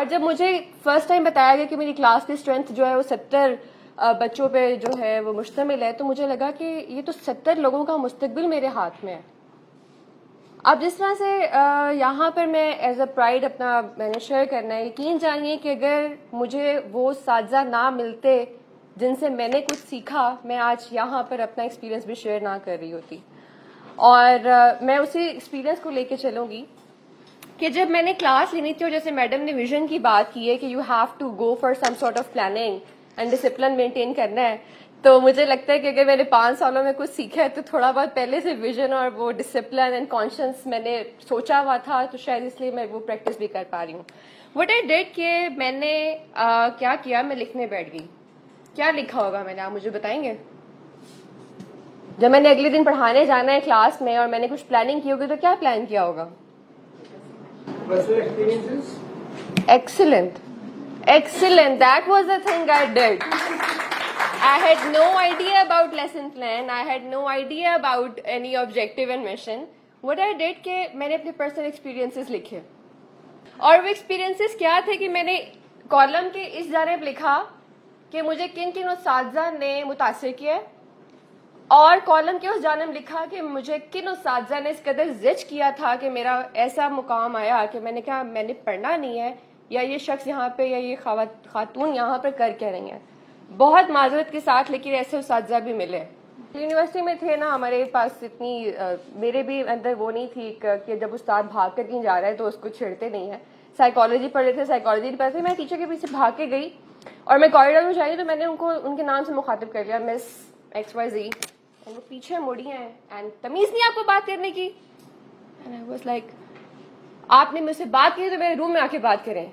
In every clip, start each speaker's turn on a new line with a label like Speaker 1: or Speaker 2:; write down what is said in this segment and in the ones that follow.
Speaker 1: اور جب مجھے فرسٹ ٹائم بتایا گیا کہ میری کلاس کی اسٹرینتھ جو ہے وہ 70 بچوں پہ جو ہے وہ مشتمل ہے، تو مجھے لگا کہ یہ تو 70 لوگوں کا مستقبل میرے ہاتھ میں ہے. اب جس طرح سے یہاں پر میں ایز اے پرائڈ اپنا میں نے شیئر کرنا ہے، یقین جانیے کہ اگر مجھے وہ اساتذہ نہ ملتے جن سے میں نے کچھ سیکھا، میں آج یہاں پر اپنا ایکسپیرینس بھی شیئر نہ کر رہی ہوتی. اور میں اسی ایکسپیرینس کو لے کے چلوں گی کہ جب میں نے کلاس لینی تھی اور جیسے میڈم نے ویژن کی بات کی ہے کہ you have to go for some sort of planning and discipline maintain کرنا ہے، تو مجھے لگتا ہے کہ اگر میں نے 5 سالوں میں کچھ سیکھا ہے تو تھوڑا بہت پہلے سے ویژن اور وہ ڈسپلن اینڈ کانشنس میں نے سوچا ہوا تھا، تو شاید اس لیے میں وہ پریکٹس بھی کر پا رہی ہوں. وٹ آئی ڈیڈ کہ میں نے کیا کیا، میں لکھنے بیٹھ گئی. کیا لکھا ہوگا میں نے، آپ مجھے بتائیں گے؟ جب میں نے اگلے دن پڑھانے جانا ہے کلاس میں اور میں نے کچھ پلاننگ کی ہوگی تو کیا پلان کیا ہوگا؟ Excellent. Excellent. That was the thing I did. I had no idea about lesson plan. I had no idea about any objective and mission. What I did کہ میں نے اپنے پرسنل ایکسپیرینسز لکھے، اور وہ ایکسپیرینسز کیا تھے کہ میں نے کالم کے اس جانب لکھا کہ مجھے کن کن اساتذہ نے متاثر کیا، اور کالم کے اس جانب لکھا کہ مجھے کن اساتذہ نے اس قدر زج کیا تھا کہ میرا ایسا مقام آیا کہ میں نے کہا میں نے پڑھنا نہیں ہے، یا یہ شخص یہاں پہ یا یہ خاتون یہاں پر کر کے رہی ہیں. بہت معذرت کے ساتھ لیکن ایسے اساتذہ بھی ملے. یونیورسٹی میں تھے نا، ہمارے پاس اتنی میرے بھی اندر وہ نہیں تھی کہ جب استاد بھاگ کر کہیں جا رہا ہے تو اس کو چھیڑتے نہیں ہیں. سائیکالوجی پڑھ رہے تھے، سائیکالوجی پڑھ رہے تھے، میں ٹیچر کے پیچھے بھاگ کے گئی اور میں کوریڈور میں جائی تو میں نے ان کو ان کے نام سے مخاطب کر لیا، مس ایکس وائی زی. وہ پیچھے مڑی ہیں اینڈ تمیز نہیں آپ کو بات کرنے کی. اینڈ آئی واز لائک آپ نے مجھ سے بات کی تو میرے روم میں آ کے بات کریں.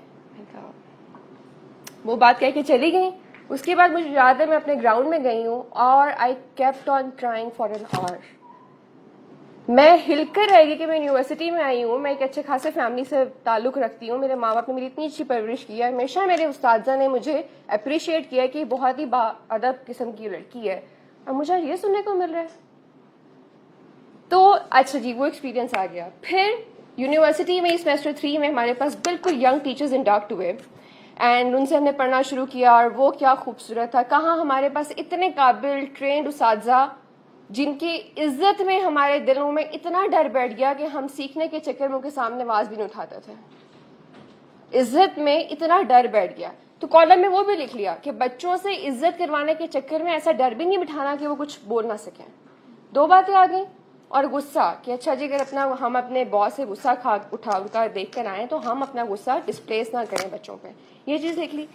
Speaker 1: وہ بات کہہ کے چلی گئی. اس کے بعد مجھے یاد ہے میں اپنے گراؤنڈ میں گئی ہوں اور I kept on trying for an hour. میں ہل کر رہ گئی کہ میں یونیورسٹی میں آئی ہوں، میں ایک اچھے خاصے فیملی سے تعلق رکھتی ہوں، میرے ماں باپ نے میری اتنی اچھی پرورش کی ہے، ہمیشہ میرے استاذہ نے مجھے اپریشیٹ کیا کہ بہت ہی با ادب قسم کی لڑکی ہے، اور مجھے یہ سننے کو مل رہا ہے. تو اچھا جی وہ ایکسپیرینس آ گیا. پھر یونیورسٹی میں سیمسٹر 3 میں ہمارے پاس بالکل ینگ ٹیچرز انڈکٹ ہوئے اینڈ ان سے ہم نے پڑھنا شروع کیا، اور وہ کیا خوبصورت تھا. کہاں ہمارے پاس اتنے قابل ٹرینڈ اساتذہ جن کی عزت میں ہمارے دلوں میں اتنا ڈر بیٹھ گیا کہ ہم سیکھنے کے چکر میں ان کے سامنے آواز بھی نہیں اٹھاتے تھے. عزت میں اتنا ڈر بیٹھ گیا. تو کالم میں وہ بھی لکھ لیا کہ بچوں سے عزت کروانے کے چکر میں ایسا ڈر بھی نہیں بٹھانا کہ وہ کچھ بول نہ سکیں. 2 باتیں آ گئیں. اور غصہ کہ اچھا جی اگر ہم اپنے باس سے غصہ اٹھا کر دیکھ کر آئیں تو ہم اپنا غصہ ڈسپلیس نہ کریں بچوں پہ. یہ چیز لکھ لی.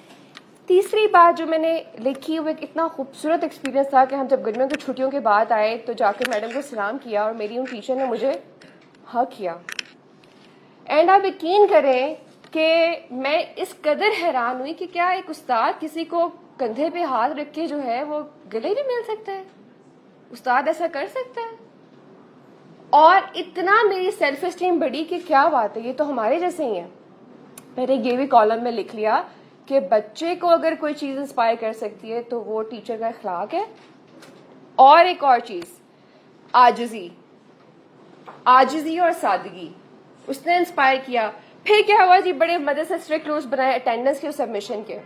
Speaker 1: تیسری بات جو میں نے لکھی وہ ایک اتنا خوبصورت ایکسپیرینس تھا کہ ہم جب گرمیوں کی چھٹیوں کے بعد آئے تو جا کر میڈم کو سلام کیا اور میری ان ٹیچر نے مجھے ہگ کیا. اینڈ آپ یقین کریں کہ میں اس قدر حیران ہوئی کہ کیا ایک استاد کسی کو کندھے پہ ہاتھ رکھ کے جو ہے وہ گلے بھی مل سکتا ہے؟ استاد ایسا کر سکتا ہے؟ اور اتنا میری سیلف اسٹیم بڑی کہ کیا بات ہے، یہ تو ہمارے جیسے ہی ہیں. میں نے یہ بھی کالم میں لکھ لیا کہ بچے کو اگر کوئی چیز انسپائر کر سکتی ہے تو وہ ٹیچر کا اخلاق ہے. اور ایک اور چیز، عاجزی اور سادگی اس نے انسپائر کیا. پھر کیا ہوا جی، بڑے مدد سے اسٹرکٹ رولز بنائے اٹینڈنس کے اور سبمیشن کے.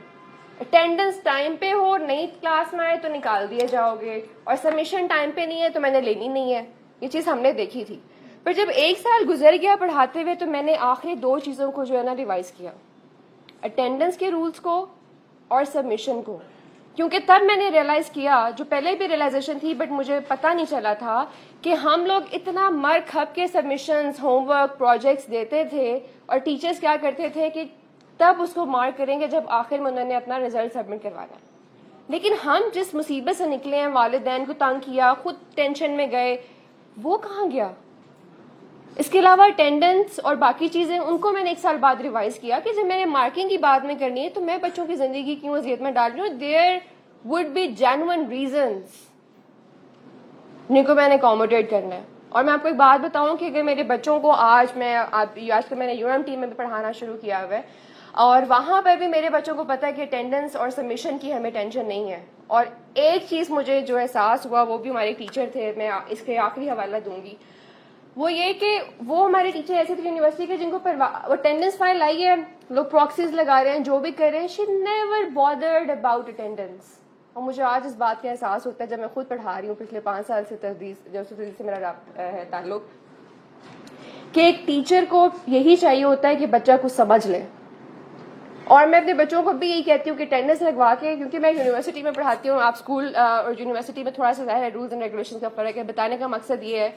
Speaker 1: اٹینڈنس ٹائم پہ ہو، نئی کلاس میں آئے تو نکال دیے جاؤ گے، اور سبمیشن ٹائم پہ نہیں ہے تو میں نے لینی نہیں ہے. یہ چیز ہم نے دیکھی تھی. پھر جب 1 سال گزر گیا پڑھاتے ہوئے تو میں نے آخری 2 چیزوں کو جو ہے نا ریوائز کیا، اٹینڈنس کے رولز کو اور سبمیشن کو. کیونکہ تب میں نے ریئلائز کیا، جو پہلے بھی ریئلائزیشن تھی بٹ مجھے پتہ نہیں چلا تھا، کہ ہم لوگ اتنا مر کھپ کے سبمیشنز، ہوم ورک، پروجیکٹس دیتے تھے اور ٹیچرز کیا کرتے تھے کہ تب اس کو مارک کریں گے جب آخر میں انہوں نے اپنا رزلٹ سبمٹ کروانا. لیکن ہم جس مصیبت سے نکلے ہیں، والدین کو تنگ کیا، خود ٹینشن میں گئے، وہ کہاں گیا؟ اس کے علاوہ اٹینڈنس اور باقی چیزیں ان کو میں نے 1 سال بعد ریوائز کیا کہ جب میں نے مارکنگ کی بات میں کرنی ہے تو میں بچوں کی زندگی کیوں اذیت میں ڈال رہی ہوں. There would be genuine reasons جن کو میں نے اکوموڈیٹ کرنا ہے. اور میں آپ کو ایک بات بتاؤں کہ اگر میرے بچوں کو آج کل میں نے UM ٹیم میں بھی پڑھانا شروع کیا ہوا ہے، اور وہاں پر بھی میرے بچوں کو پتا ہے کہ اٹینڈنس اور سبمیشن کی ہمیں ٹینشن نہیں ہے. اور ایک چیز مجھے جو احساس ہوا، وہ بھی ہمارے ٹیچر تھے، میں اس کے آخری حوالہ دوں گی، وہ یہ کہ وہ ہمارے ٹیچر ایسے تھے یونیورسٹی کے جن کو اٹینڈنس فائل آئی ہے لوگ پراکسیز لگا رہے ہیں, جو بھی کر رہے ہیں, she never bothered about attendance. اور مجھے آج اس بات کا احساس ہوتا ہے جب میں خود پڑھا رہی ہوں پچھلے 5 سال سے تدریس سے میرا ہے تعلق, کہ ایک ٹیچر کو یہی چاہیے ہوتا ہے کہ بچہ کچھ سمجھ لے. اور میں اپنے بچوں کو بھی یہی کہتی ہوں کہ اٹینڈنس لگوا کے, کیونکہ میں یونیورسٹی میں پڑھاتی ہوں, آپ اسکول اور یونیورسٹی میں تھوڑا سا ظاہر ہے رولز اینڈ ریگولیشن کا فرق ہے. بتانے کا مقصد یہ ہے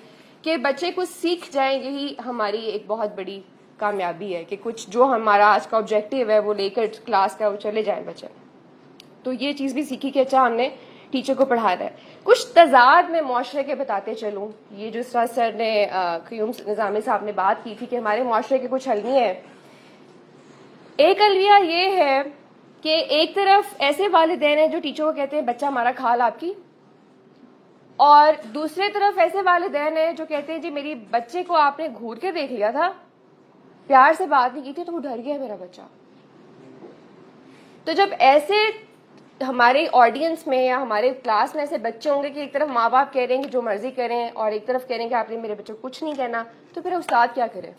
Speaker 1: کہ بچے کچھ سیکھ جائیں, یہی ہماری ایک بہت بڑی کامیابی ہے, کہ کچھ جو ہمارا آج کا آبجیکٹیو ہے وہ لے کر کلاس کا وہ چلے جائیں بچے. تو یہ چیز بھی سیکھی کہ اچھا ہم نے ٹیچر کو پڑھانا ہے. کچھ تضاد میں معاشرے کے بتاتے چلوں, یہ جو اس طرح سر نے قیوم نظامی صاحب نے بات کی تھی کہ ہمارے معاشرے کے کچھ حل نہیں ہے. ایک الویہ یہ ہے کہ ایک طرف ایسے والدین ہیں جو ٹیچر کو کہتے ہیں بچہ ہمارا کھال آپ کی, اور دوسرے طرف ایسے والدین ہیں جو کہتے ہیں جی میری بچے کو آپ نے گھور کے دیکھ لیا تھا, پیار سے بات نہیں کی تھی تو وہ ڈر گیا میرا بچہ. تو جب ایسے ہمارے آڈینس میں یا ہمارے کلاس میں ایسے بچے ہوں گے کہ ایک طرف ماں باپ کہہ رہے ہیں کہ جو مرضی کریں اور ایک طرف کہہ رہے ہیں کہ آپ نے میرے بچے کو کچھ نہیں کہنا, تو پھر استاد کیا کرے؟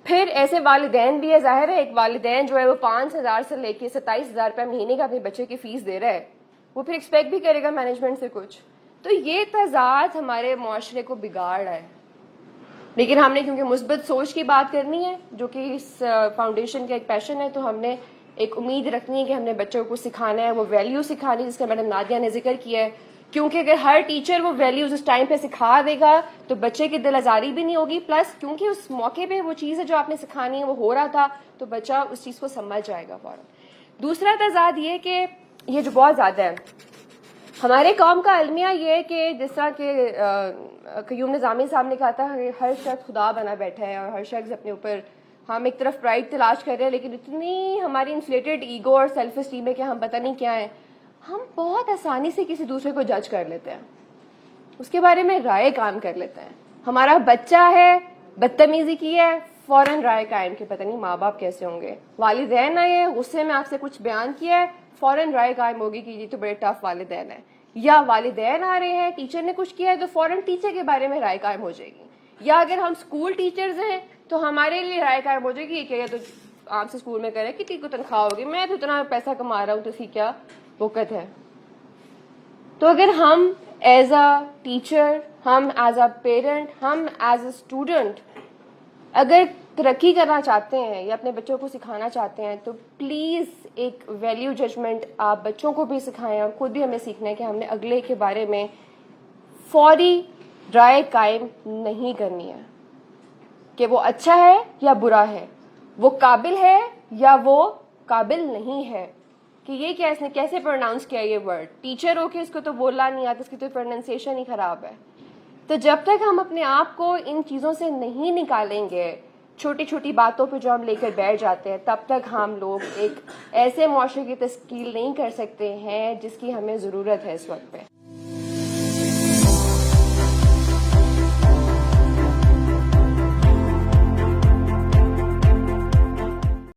Speaker 1: پھر ایسے والدین بھی ہے, ظاہر ہے ایک والدین جو ہے وہ 5,000 سے لے کے 27,000 روپے مہینے کا اپنے بچے کی فیس دے رہا ہے, وہ پھر ایکسپیکٹ بھی کرے گا مینجمنٹ سے کچھ. تو یہ تضاد ہمارے معاشرے کو بگاڑ رہا ہے. لیکن ہم نے کیونکہ مثبت سوچ کی بات کرنی ہے جو کہ اس فاؤنڈیشن کا ایک پیشن ہے, تو ہم نے ایک امید رکھنی ہے کہ ہم نے بچوں کو سکھانا ہے, وہ ویلیو سکھانی جس کا میڈم نادیہ نے ذکر کیا ہے. کیونکہ اگر ہر ٹیچر وہ ویلیوز اس ٹائم پہ سکھا دے گا تو بچے کی دل آزاری بھی نہیں ہوگی, پلس کیونکہ اس موقع پہ وہ چیز ہے جو آپ نے سکھانی ہے وہ ہو رہا تھا تو بچہ اس چیز کو سمجھ جائے گا فوراً. دوسرا تضاد یہ کہ یہ جو بہت زیادہ ہے ہمارے قوم کا المیہ یہ ہے کہ جس طرح کہ قیوم نظامی صاحب نے کہا تھا ہر شخص خدا بنا بیٹھا ہے, اور ہر شخص اپنے اوپر, ہم ایک طرف پرائڈ تلاش کر رہے ہیں لیکن اتنی ہماری انفلیٹڈ ایگو اور سیلف اسٹیم ہے کہ ہم پتہ نہیں کیا ہے, ہم بہت آسانی سے کسی دوسرے کو جج کر لیتے ہیں, اس کے بارے میں رائے قائم کر لیتے ہیں. ہمارا بچہ ہے, بدتمیزی کی ہے, فوراً رائے قائم کہ پتہ نہیں ماں باپ کیسے ہوں گے. والدین آئے غصے میں آپ سے کچھ بیان کیا ہے, فوراً رائے قائم ہوگی کہ یہ تو بڑے ٹف والدین ہیں. یا والدین آ رہے ہیں, ٹیچر نے کچھ کیا ہے تو فوراً ٹیچر کے بارے میں رائے قائم ہو جائے گی. یا اگر ہم اسکول ٹیچرز ہیں تو ہمارے لیے رائے قائم ہو جائے گی کہ یہ تو عام سے اسکول میں کرے, کتنی کو تنخواہ ہوگی, میں تو اتنا پیسہ کما رہا ہوں تو اس کی کیا وقت ہے. تو اگر ہم ایز اے ٹیچر, ہم ایز اے پیرنٹ, ہم ایز اے اسٹوڈنٹ اگر ترقی کرنا چاہتے ہیں یا اپنے بچوں کو سکھانا چاہتے ہیں تو پلیز ایک ویلیو ججمنٹ آپ بچوں کو بھی سکھائیں, اور خود بھی ہمیں سیکھنا ہے کہ ہم نے اگلے کے بارے میں فوری رائے قائم نہیں کرنی ہے کہ وہ اچھا ہے یا برا ہے, وہ قابل ہے یا وہ قابل نہیں ہے, کہ یہ کیا اس نے کیسے پروناؤنس کیا یہ ورڈ, ٹیچر ہو کے اس کو تو بولنا نہیں آتا, اس کی تو پروننسیشن ہی خراب ہے. تو جب تک ہم اپنے آپ کو ان چیزوں سے نہیں نکالیں گے, چھوٹی چھوٹی باتوں پہ جو ہم لے کر بیٹھ جاتے ہیں, تب تک ہم لوگ ایک ایسے معاشرے کی تشکیل نہیں کر سکتے ہیں جس کی ہمیں ضرورت ہے اس وقت پہ.